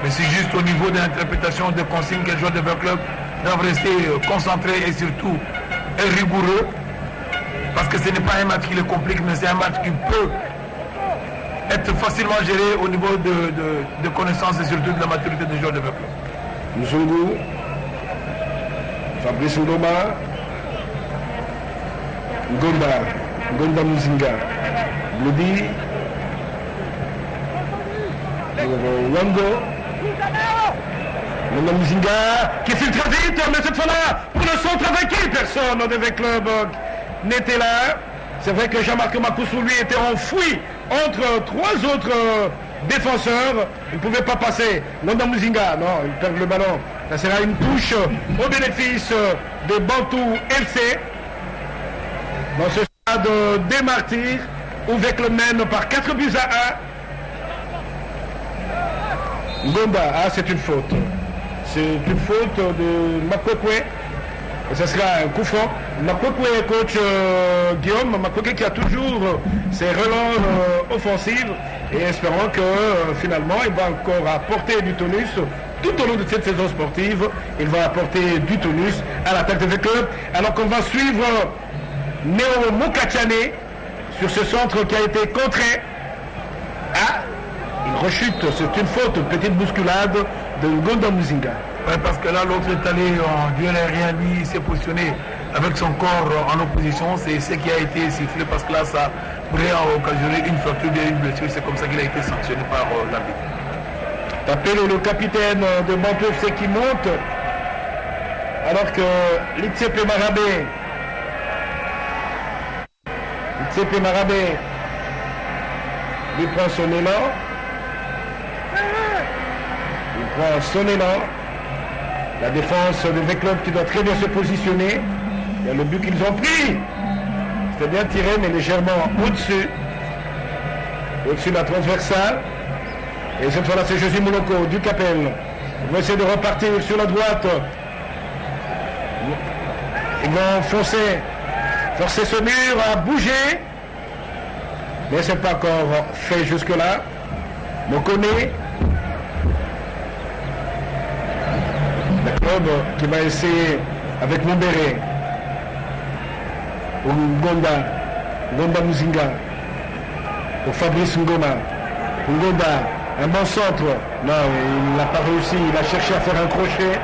Mais c'est juste au niveau de l'interprétation des consignes que les joueurs de V-Club doivent rester concentrés et surtout rigoureux. Parce que ce n'est pas un match qui les complique, mais c'est un match qui peut être facilement géré au niveau de connaissances et surtout de la maturité des joueurs de V-Club. Mzungu, Fabrice Ngoma, Ngonda Muzinga, Bludi, Wango, Ngonda Muzinga, qui filtre vite, mais cette fois-là, pour le centre avec qui personne de V-Club n'était là. C'est vrai que Jean-Marc Makoussou, lui, était enfoui entre trois autres défenseurs. Il ne pouvait pas passer. Ngonda Muzinga, non, il perd le ballon. Ça sera une touche au bénéfice de Bantou FC. Dans ce stade des Martyrs, où V-Club mène par 4 buts à 1. Ngonda, c'est une faute. C'est une faute de Makwekwe. Et ce sera un coup franc. Makwekwe, coach Guillaume, Makwekwe qui a toujours ses relents offensives. Et espérons que finalement, il va encore apporter du tonus. Tout au long de cette saison sportive, il va apporter du tonus à l'attaque de V-Club. Alors qu'on va suivre Néo Mokachane sur ce centre qui a été contré. Il rechute, c'est une faute, une petite bousculade de Ngonda Muzinga. Oui, parce que là l'autre est allé en duel aérien, lui il s'est positionné avec son corps en opposition, c'est ce qui a été sifflé parce que là ça pourrait occasionner une fracture et une blessure, c'est comme ça qu'il a été sanctionné par l'arbitre. Tapé le capitaine de Bantou FC qui monte, alors que l'Itsepe Marabé lui prend son élan. Il prend son élan. La défense de V-Club qui doit très bien se positionner. Il y a le but qu'ils ont pris. C'était bien tiré, mais légèrement au-dessus. Au-dessus de la transversale. Et cette fois-là, c'est Josie Mouloko du Capel. Ils vont essayer de repartir sur la droite. Ils vont forcer ce mur à bouger. Mais ce n'est pas encore fait jusque-là. Mokone. Le club qui va essayer avec Mumbere. Ou Ngonda Muzinga. Pour Fabrice Ngoma. Ngonda, un bon centre. Non, il n'a pas réussi. Il a cherché à faire un crochet.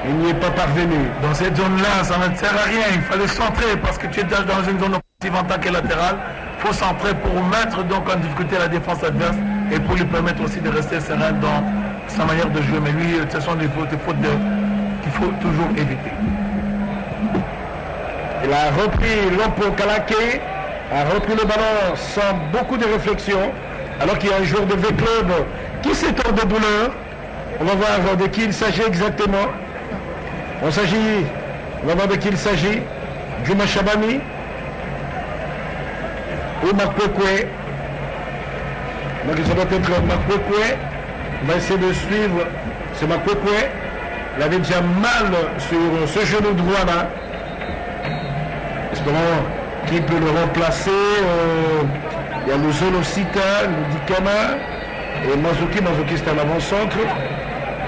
Il n'y est pas parvenu. Dans cette zone-là, ça ne sert à rien. Il fallait centrer parce que tu es dans une zone offensive en tant que latéral. Il faut centrer pour mettre donc en difficulté la défense adverse et pour lui permettre aussi de rester serein dans sa manière de jouer. Mais lui, ce sont des fautes qu'il faut toujours éviter. Il a repris Lompo Kalaké, a repris le ballon sans beaucoup de réflexion, alors qu'il y a un joueur de V-Club qui s'étend de douleur. On va voir de qui il s'agit exactement. On va voir de qui il s'agit. Juma Chabani ou Makwekwe. Donc ça doit être Makwekwe. On va essayer de suivre ce Makwekwe. Il avait déjà mal sur ce genou droit là. Espérons qu'il peut le remplacer. Il y a le Zolosika, le Dikama et Mazuki. Mazuki c'est un avant-centre.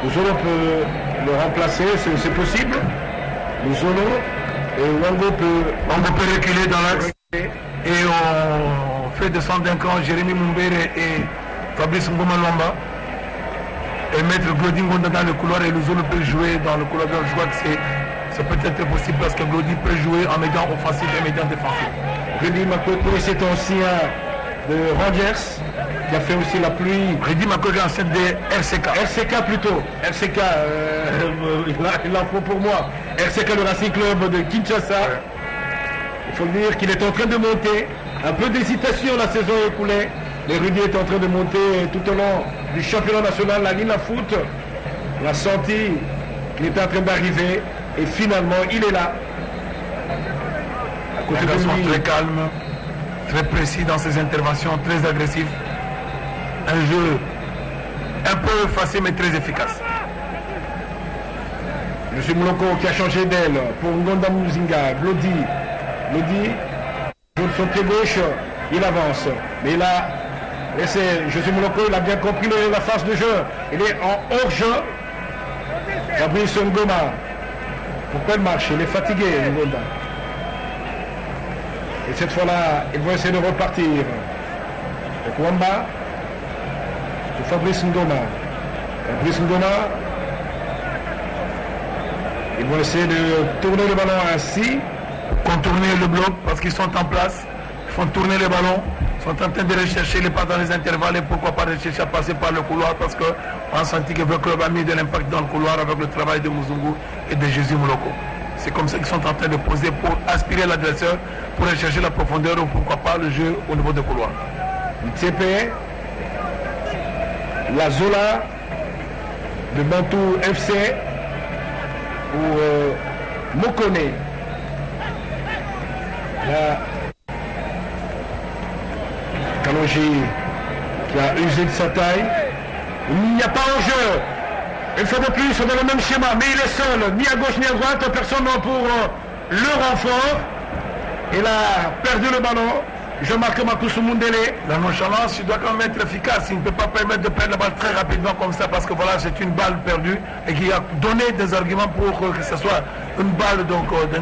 Le Zolo peut le remplacer, c'est possible. Le Zolo et Wango peut reculer dans l'axe et on fait descendre d'un cran Jérémy Mumbere et Fabrice Ngoma Lomba et mettre Glody Ngonda dans le couloir et Luzolo peut jouer dans le couloir. Je crois que c'est peut-être possible parce que Glody peut jouer en médian offensif et médian défensif. Rudy Makoto, c'est ancien de Rangers, qui a fait aussi la pluie. Rudy Makoto est ancien de RCK. RCK plutôt. RCK, il en faut pour moi. RCK, le Racing Club de Kinshasa. Ouais. Il faut dire qu'il est en train de monter. Un peu d'hésitation, la saison est écoulée. Et Rudy est en train de monter tout au long du championnat national, la Ligue Foot. On a senti qu'il était en train d'arriver. Et finalement, il est là. Un garçon très calme, très précis dans ses interventions, très agressif. Un jeu un peu effacé mais très efficace. Monsieur Mouloko qui a changé d'aile pour Ngonda Muzinga. Glody, sur son pied gauche, il avance. Mais là, José Mouloko, il a bien compris la phase de jeu. Il est en hors-jeu. Fabrice Ngoma. Pourquoi il marche? Il est fatigué, Ngonda. Et cette fois-là, ils vont essayer de repartir. Donc Wamba, pour Fabrice Ngoma. Fabrice Ngoma, ils vont essayer de tourner le ballon ainsi. Contourner le bloc parce qu'ils sont en place. Ils font tourner les ballons. Ils sont en train de rechercher les pas dans les intervalles et pourquoi pas rechercher à passer par le couloir parce qu'on a senti que le club a mis de l'impact dans le couloir avec le travail de Muzungu et de Jésus Mouloko. C'est comme ça qu'ils sont en train de poser pour aspirer l'adversaire, pour rechercher la profondeur ou pourquoi pas le jeu au niveau du couloir. TP, la Zola de Bantou FC pour Mokone. Là, Kalonji qui a usé de sa taille. Il n'y a pas en jeu. Une fois de plus, on a le même schéma, mais il est seul, ni à gauche ni à droite, personne pour le renfort. Il a perdu le ballon. Jean-Marc Makousou Mundele. La nonchalance, il doit quand même être efficace. Il ne peut pas permettre de perdre la balle très rapidement comme ça parce que voilà, c'est une balle perdue et qui a donné des arguments pour que ce soit une balle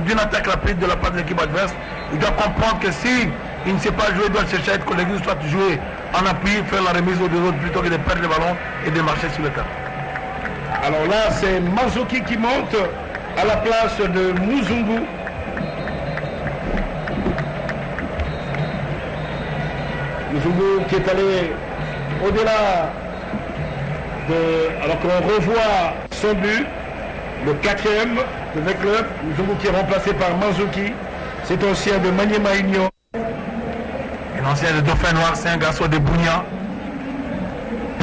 d'une attaque rapide de la part de l'équipe adverse. Il doit comprendre que si il ne sait pas jouer, il doit chercher à être collectif, soit jouer en appui, faire la remise aux deux autres plutôt que de perdre le ballon et de marcher sur le terrain. Alors là, c'est Manzoki qui monte à la place de Muzungu. Muzungu qui est allé au-delà de... Alors qu'on revoit son but, le 4e de V Club. Muzungu qui est remplacé par Manzoki. C'est ancien de Maniema Union. Un ancien de Dauphin Noir, c'est un garçon de Bounia.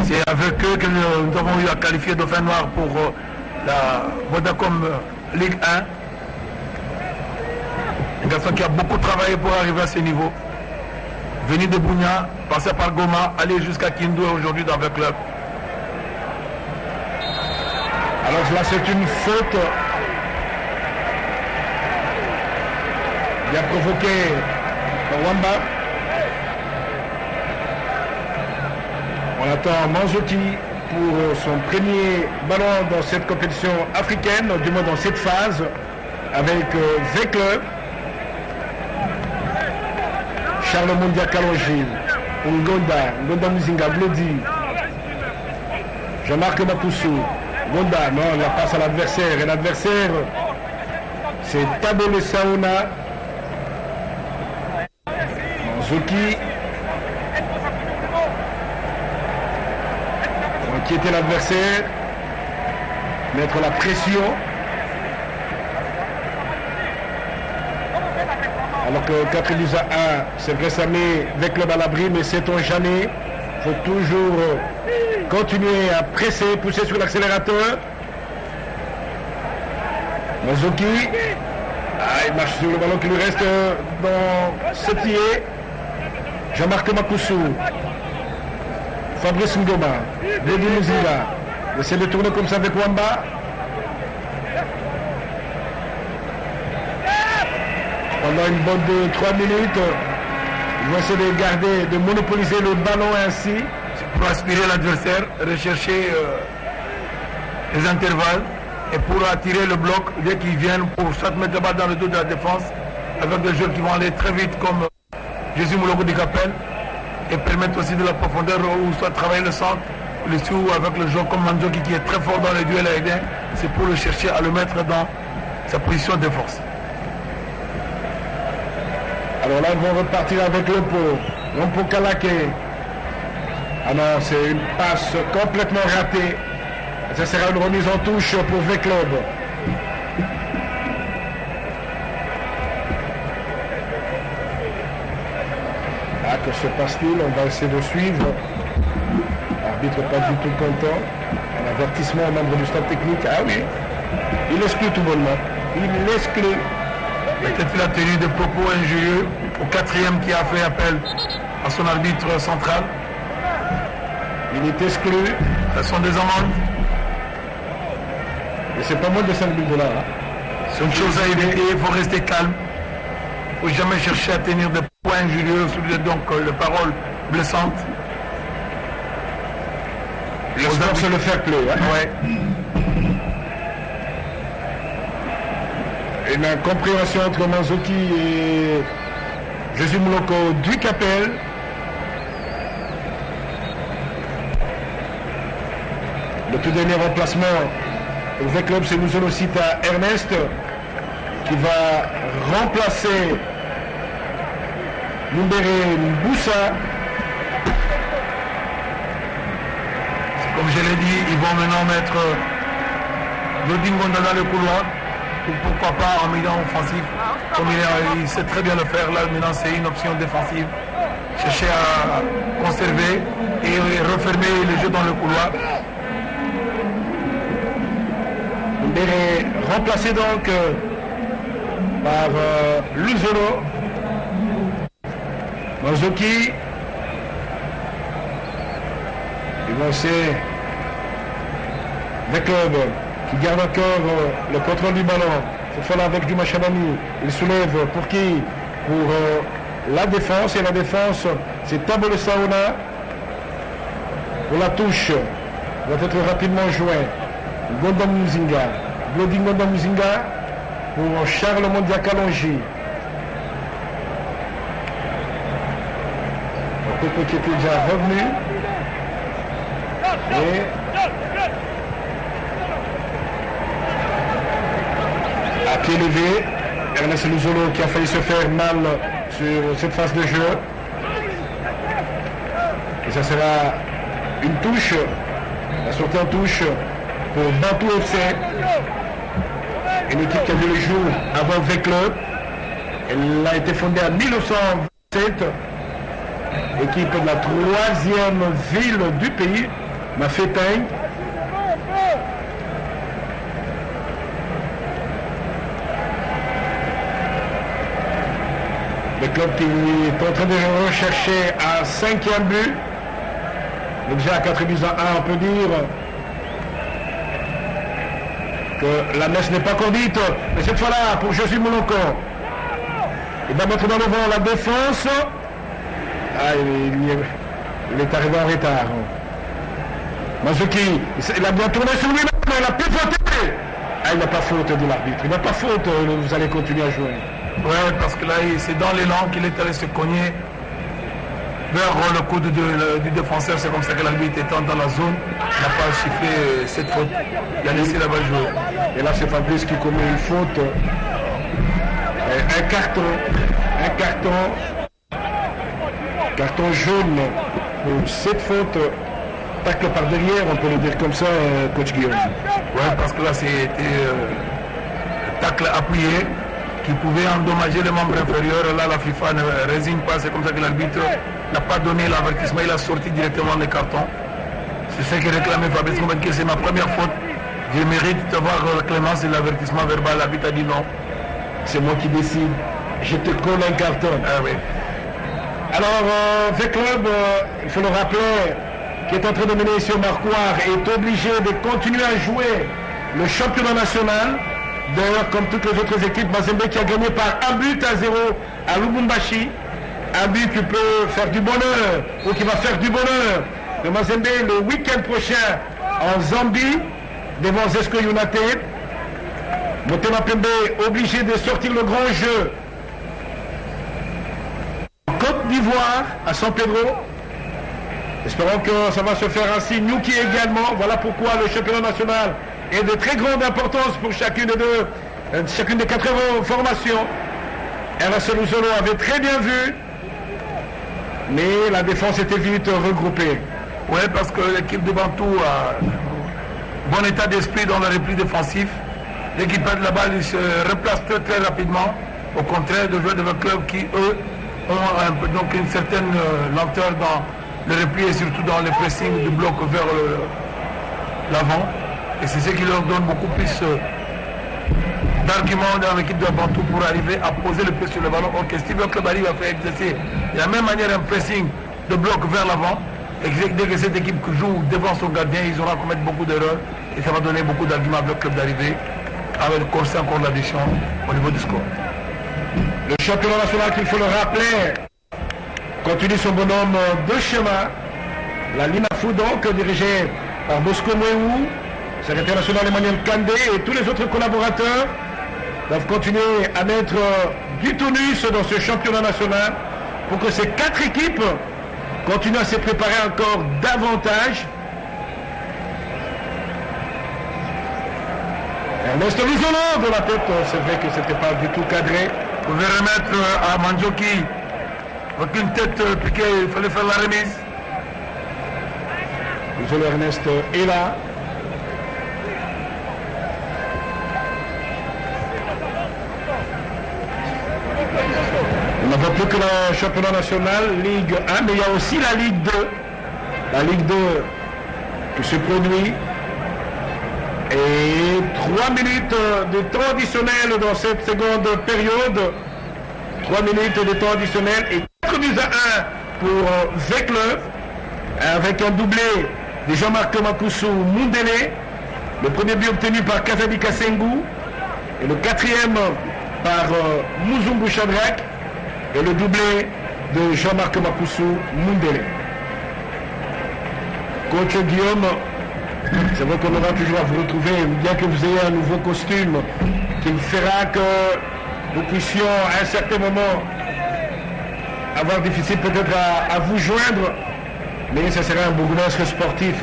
C'est avec eux que nous avons eu à qualifier Dauphin Noir pour la Vodacom Ligue 1. Un garçon qui a beaucoup travaillé pour arriver à ce niveau. Venu de Bounia, passé par Goma, aller jusqu'à Kindu aujourd'hui dans le club. Alors là c'est une faute bien provoquée par Wamba. On attend Manzoki pour son premier ballon dans cette compétition africaine, du moins dans cette phase, avec V-Club. Charles Mondia Kalonji, Ngonda Muzinga, Glody, Jean-Marc Makousou, Ngonda, non, la passe à l'adversaire. Et l'adversaire, c'est Tabele Saouna. Manzoki. Inquiéter l'adversaire, mettre la pression. Alors que 4 buts à 1, c'est vrai, ça met le club à l'abri, mais sait-on jamais. Il faut toujours continuer à presser, pousser sur l'accélérateur. Manzoki, il marche sur le ballon qui lui reste dans ce pied. Jean-Marc Makousou. Fabrice Ngoma, Glody Muzinga, il essaie de tourner comme ça avec Wamba. Pendant une bonne de 3 minutes, ils vont essayer de garder, de monopoliser le ballon ainsi. Pour aspirer l'adversaire, rechercher les intervalles et pour attirer le bloc dès qu'ils viennent pour soit mettre la balle dans le dos de la défense avec des joueurs qui vont aller très vite comme Jésus Mouloko Dikapel et permettre aussi de la profondeur où soit travailler le centre. Le sous avec le joueur comme Manzoki qui est très fort dans les duels aériens, c'est pour le chercher à le mettre dans sa position de force. Alors là, ils vont repartir avec Lompo Kalake. Ah non, c'est une passe complètement ratée. Ça sera une remise en touche pour V-Club. Ah, que se passe-t-il? On va essayer de suivre. L'arbitre pas du tout content. Un avertissement au membre du staff technique. Ah oui, il exclut tout bonnement. Il exclut. Peut-être qu'il a tenu des propos injurieux au quatrième qui a fait appel à son arbitre central. Il est exclu. Ce sont des amendes. Et c'est pas moins de 5 000 $. Hein. C'est une chose à éviter, il faut rester calme. Il ne faut jamais chercher à tenir des points injurieux, donc les paroles blessantes. Le sport, c'est le fair play. Hein. Ouais. Une incompréhension entre Manzoki et Jésus Mouloko du Capel. Le tout dernier remplacement au V-Club, c'est Luzolo Cita Ernest qui va remplacer Mumbere Mboussa. Comme je l'ai dit, ils vont maintenant mettre Lodingonda dans le couloir. Ou pourquoi pas en milieu offensif. Comme il sait très bien le faire, là maintenant c'est une option défensive. Chercher à conserver et refermer le jeu dans le couloir. Mumbere remplacé donc par Luzolo. Manzoki. Ils vont essayer V-Club qui garde encore le contrôle du ballon. C'est Fola avec Juma Chabani. Il soulève pour qui? Pour la défense. Et la défense, c'est Tabole Saona. Pour la touche, doit être rapidement joué. Gonda Muzinga. Blodi Gonda Muzinga pour Charles Mondia Kalonji. Coco qui était déjà revenu. Et à pied levé, Ernest Luzolo qui a failli se faire mal sur cette phase de jeu. Et ça sera une touche, la sortie en touche pour Bantou FC. Une équipe qui a vu le jour avant V-Club. Elle a été fondée en 1927. Équipe de la 3e ville du pays, Mafeteng. Le club qui est en train de rechercher un 5e but. Donc déjà à 4 buts à 1, on peut dire que la messe n'est pas conduite. Mais cette fois-là, pour Jésus Mouloko, il va mettre dans le vent la défense. Ah, il est arrivé en retard. Manzoki, il a bien tourné sur lui-même, mais il a pivoté. Ah, il n'a pas faute de l'arbitre. Il n'a pas faute, vous allez continuer à jouer. Ouais, parce que là, c'est dans l'élan qu'il est allé se cogner vers le coude du défenseur. C'est comme ça que l'arbitre étant dans la zone n'a pas sifflé cette faute. Il a laissé la balle jouer. Et là, c'est Fabrice qui commet une faute. Un carton jaune pour cette faute. Tacle par derrière, on peut le dire comme ça, coach Guillaume. Ouais, parce que là, c'était tacle appuyé qui pouvait endommager les membres inférieurs. Là, la FIFA ne résigne pas. C'est comme ça que l'arbitre n'a pas donné l'avertissement. Il a sorti directement les cartons. C'est ce que réclamait Fabrice Moubenke. C'est ma première faute. Je mérite d'avoir la clémence et l'avertissement verbal. L'arbitre a dit non. C'est moi qui décide. Je te colle un carton. Ah oui. Alors, V-Club, il faut le rappeler, qui est en train de mener sur Marquoire, est obligé de continuer à jouer le championnat national. D'ailleurs, comme toutes les autres équipes, Mazembe qui a gagné par 1-0 à Lubumbashi. Un but qui peut faire du bonheur, ou qui va faire du bonheur de Mazembe le week-end prochain en Zambie, devant Zesco United. Motema Pembe obligé de sortir le grand jeu. Côte d'Ivoire, à San Pedro, Espérons que ça va se faire ainsi. Nuki également. Voilà pourquoi le championnat national est de très grande importance pour chacune des 4 formations. RS Luzolo avait très bien vu, mais la défense était vite regroupée. Oui, parce que l'équipe de Bantou a bon état d'esprit dans le repli défensif. Dès qu'ils perdent la balle, ils se replacent très, très rapidement. Au contraire de joueurs de votre club qui, eux, ont donc une certaine lenteur dans le repli et surtout dans le pressing du bloc vers l'avant. Et c'est ce qui leur donne beaucoup plus d'arguments dans l'équipe de Bantou pour arriver à poser le pied sur le ballon. Ok, si votre club arrive à faire exercer de la même manière un pressing de bloc vers l'avant, et dès que cette équipe joue devant son gardien, ils auront à commettre beaucoup d'erreurs et ça va donner beaucoup d'arguments à votre club d'arriver avec le corset encore l'addition au niveau du score. Le championnat national, qu'il faut le rappeler, continue son bonhomme de chemin. La Lina Fou, donc, dirigée par Bosco Mouéou, secrétaire national Emmanuel Kandé et tous les autres collaborateurs doivent continuer à mettre du tonus dans ce championnat national pour que ces 4 équipes continuent à se préparer encore davantage. Ernesto Luzolo de la tête, c'est vrai que c'était pas du tout cadré. Vous pouvez remettre à Mandjoki avec une tête piquée, il fallait faire la remise. Luzolo Ernest est là. On n'a pas plus que le championnat national, Ligue 1, mais il y a aussi la Ligue 2. La Ligue 2 qui se produit. Et 3 minutes de temps additionnel dans cette seconde période. 3 minutes de temps additionnel et 4 buts à 1 pour V-Club. Avec un doublé de Jean-Marc Makousou Mundele. Le premier but obtenu par Kazadi Kassengou. Et le 4e par Muzungu Shadrach. Et le doublé de Jean-Marc Makousou Mundele. Coach Guillaume, c'est vrai qu'on aura toujours à vous retrouver, bien que vous ayez un nouveau costume qui fera que nous puissions à un certain moment avoir difficile peut-être à vous joindre, mais ce serait un bourgmestre sportif.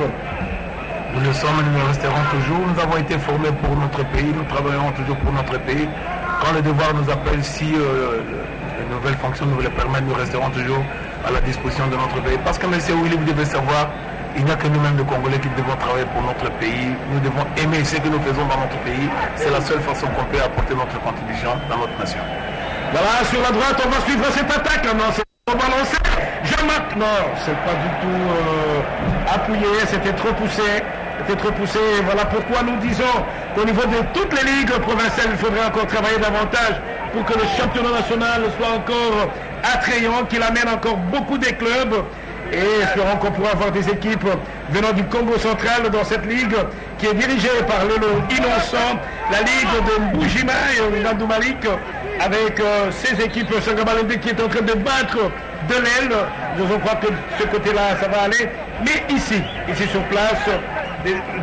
Nous le sommes et nous le resterons toujours. Nous avons été formés pour notre pays, nous travaillerons toujours pour notre pays. Quand le devoir nous appelle, si les nouvelles fonctions nous le permettent, nous resterons toujours à la disposition de notre pays. Parce que M. Willy, vous devez savoir, il n'y a que nous-mêmes de Congolais qui devons travailler pour notre pays. Nous devons aimer ce que nous faisons dans notre pays. C'est la seule façon qu'on peut apporter notre contribution dans notre nation. Voilà, sur la droite, on va suivre cette attaque. Non, c'est pas balancé. Jean-Marc, non, c'est pas du tout appuyé, c'était trop poussé. C'était trop poussé. Voilà pourquoi nous disons qu'au niveau de toutes les ligues provinciales, il faudrait encore travailler davantage pour que le championnat national soit encore attrayant, qu'il amène encore beaucoup des clubs. Et espérons qu'on pourra avoir des équipes venant du Congo central dans cette ligue qui est dirigée par Lelo Innocent, la ligue de Mboujima et Nandou Malik, avec ces équipes Sangabalende qui est en train de battre de l'aile. Nous crois que de ce côté-là, ça va aller. Mais ici sur place,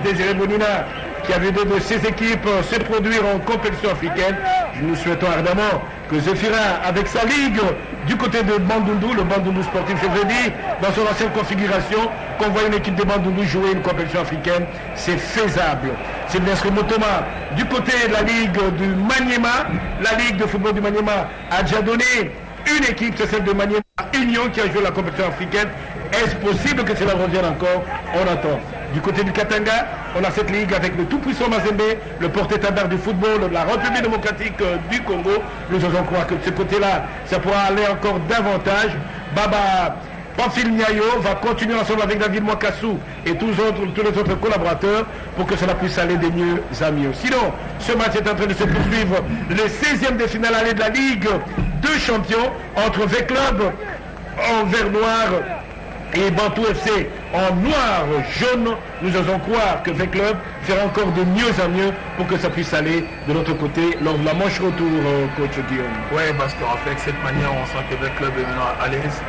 Désiré Bonina, qui a vu deux de ces équipes se produire en compétition africaine. Nous souhaitons ardemment que Zéphirin, avec sa ligue du côté de Bandundu, le Bandundu sportif, je veux dire, dans son ancienne configuration, qu'on voit une équipe de Bandundu jouer une compétition africaine, c'est faisable. C'est bien sûr Motoma, du côté de la ligue du Maniema, la ligue de football du Maniema a déjà donné une équipe, c'est celle de Maniema Union qui a joué la compétition africaine. Est-ce possible que cela revienne encore? On attend. Du côté du Katanga, on a cette ligue avec le tout-puissant Mazembe, le porte-étendard du football, la République démocratique du Congo. Nous osons croire que de ce côté-là, ça pourra aller encore davantage. Baba Pamphile Niayo va continuer ensemble avec David Mwakassou et tous les autres collaborateurs pour que cela puisse aller de mieux en mieux. Sinon, ce match est en train de se poursuivre. Le 16e de finale aller de la Ligue de champions entre V-Club en vert noir et Bantou FC en noir jaune. Nous osons croire que V-Club fera encore de mieux en mieux pour que ça puisse aller de l'autre côté lors de la manche retour, coach Guillaume. Oui, parce qu'en fait, de cette manière, on sent que V-Club est maintenant à l'aise.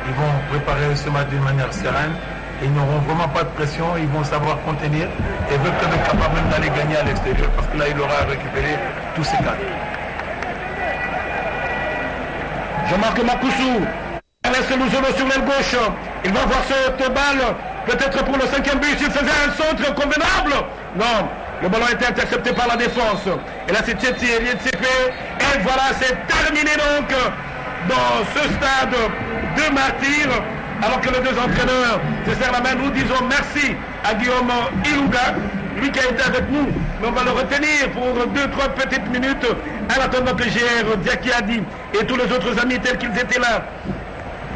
Ils vont préparer ce match d'une manière sereine. Ils n'auront vraiment pas de pression, ils vont savoir contenir. Et V-Club est capable même d'aller gagner à l'extérieur parce que là, il aura récupéré tous ses cadres. Jean-Marc Makousou, Alès Luzolo sur l'aile gauche. Il va voir cette balle. Peut-être pour le 5e but. Il faisait un centre convenable. Non. Le ballon a été intercepté par la défense. Et là, c'est Thierry Ntsepe. Et voilà, c'est terminé donc dans ce stade de martyrs. Alors que les deux entraîneurs se serrent la main, nous disons merci à Guillaume Ilunga, lui qui a été avec nous. Mais on va le retenir pour 2-3 petites minutes à l'attendant que GR Diakiadi et tous les autres amis tels qu'ils étaient là.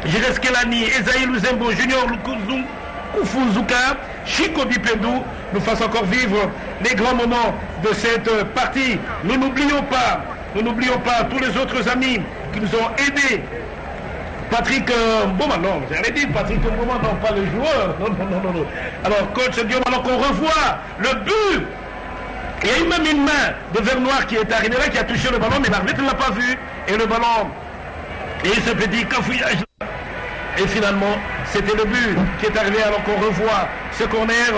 Jires Kelani, Esaïe Luzembo, Junior Kufuzuka, Chico Bipendou nous fassent encore vivre les grands moments de cette partie. Nous n'oublions pas tous les autres amis qui nous ont aidés. Patrick Mboma, non, j'allais dire Patrick Mboma, non, pas le joueur. Non. Alors, coach Guillaume, alors qu'on revoit le but. Il y a eu même une main de Vernoir qui est arrivée là, qui a touché le ballon, mais l'arbitre ne l'a pas vu. Et le ballon, et ce petit cafouillage. Et finalement, c'était le but qui est arrivé alors qu'on revoit ce corner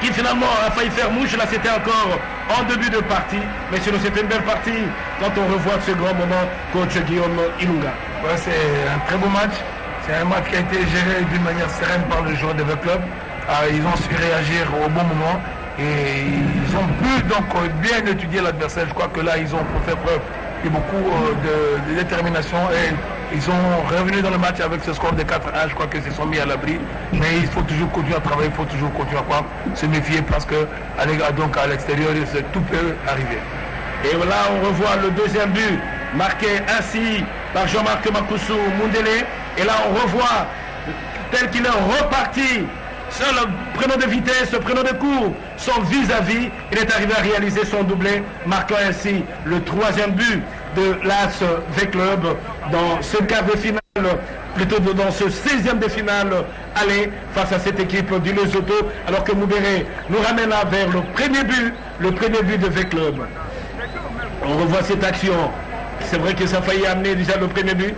qui finalement a failli faire mouche. Là, c'était encore en début de partie. Mais sinon, c'était une belle partie quand on revoit ce grand moment, coach Guillaume Ilunga. Ouais, c'est un très beau match. C'est un match qui a été géré d'une manière sereine par le joueur de V Club. Ils ont su réagir au bon moment et ils ont pu donc bien étudier l'adversaire. Je crois que là, ils ont fait preuve de beaucoup de détermination et ils sont revenus dans le match avec ce score de 4-1. Je crois qu'ils se sont mis à l'abri. Mais il faut toujours continuer à travailler, il faut toujours continuer à se méfier parce que donc à l'extérieur, tout peut arriver. Et là, on revoit le deuxième but marqué ainsi par Jean-Marc Makousou Mundele. Et là, on revoit tel qu'il est reparti. Seul prenant de vitesse, prenant de cours, son vis-à-vis, il est arrivé à réaliser son doublé, marquant ainsi le 3e but de l'AS V Club dans ce quart de finale, plutôt dans ce 16e de finale aller face à cette équipe du Lesotho, alors que Moubéré nous ramène là vers le premier but de V Club. On revoit cette action. C'est vrai que ça a failli amener déjà le premier but.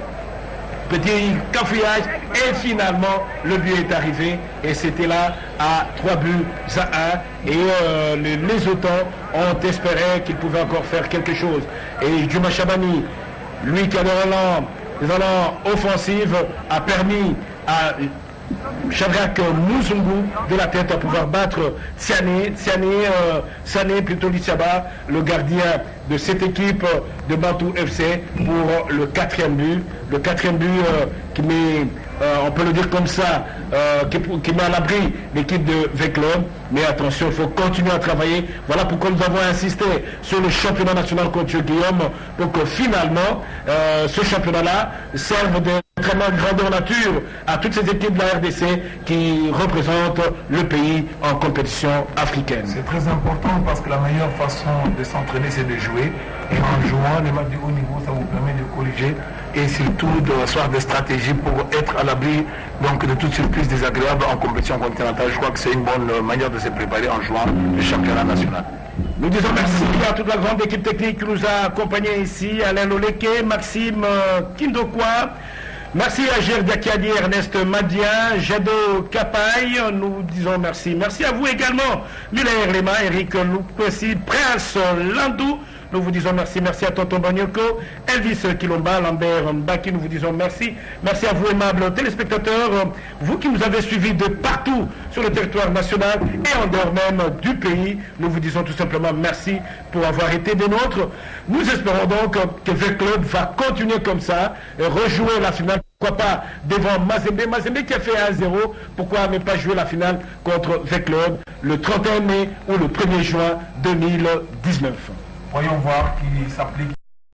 Petit cafouillage et finalement le but est arrivé et c'était là à 3 buts à 1 et les Lesotho ont espéré qu'ils pouvaient encore faire quelque chose. Et Juma Chabani, lui qui a des relents offensifs, a permis à Shadrack Muzungu de la tête à pouvoir battre Sané plutôt Lissaba, le gardien de cette équipe de Bantou FC pour le 4e but. Le 4e but qui met, on peut le dire comme ça, qui met à l'abri l'équipe de V Club. Mais attention, il faut continuer à travailler. Voilà pourquoi nous avons insisté sur le championnat national contre Guillaume, pour que finalement, ce championnat-là serve de vraiment grandeur nature à toutes ces équipes de la RDC qui représentent le pays en compétition africaine. C'est très important parce que la meilleure façon de s'entraîner, c'est de jouer. Et en jouant les matchs de haut niveau, ça vous permet de corriger et surtout d'asseoir des stratégies pour être à l'abri donc de toute surprise désagréable en compétition continentale. Je crois que c'est une bonne manière de se préparer en jouant le championnat national. Nous disons merci à toute la grande équipe technique qui nous a accompagnés ici, Alain Loleke, Maxime Kindokwa. Merci à Gérard Diakiadi, Ernest Madia, Jado Kapaï, nous disons merci. Merci à vous également, Muller Lema, Eric Loupessi, Prince Landou. Nous vous disons merci. Merci à Tonton Banyoko, Elvis Kilomba, Lambert Mbaki, nous vous disons merci. Merci à vous, aimables téléspectateurs, vous qui nous avez suivis de partout sur le territoire national et en dehors même du pays. Nous vous disons tout simplement merci pour avoir été des nôtres. Nous espérons donc que V Club va continuer comme ça, et rejouer la finale. Pourquoi pas devant Mazembe qui a fait 1-0, pourquoi ne pas jouer la finale contre V Club le 31 mai ou le 1er juin 2019. Voyons voir qui s'applique.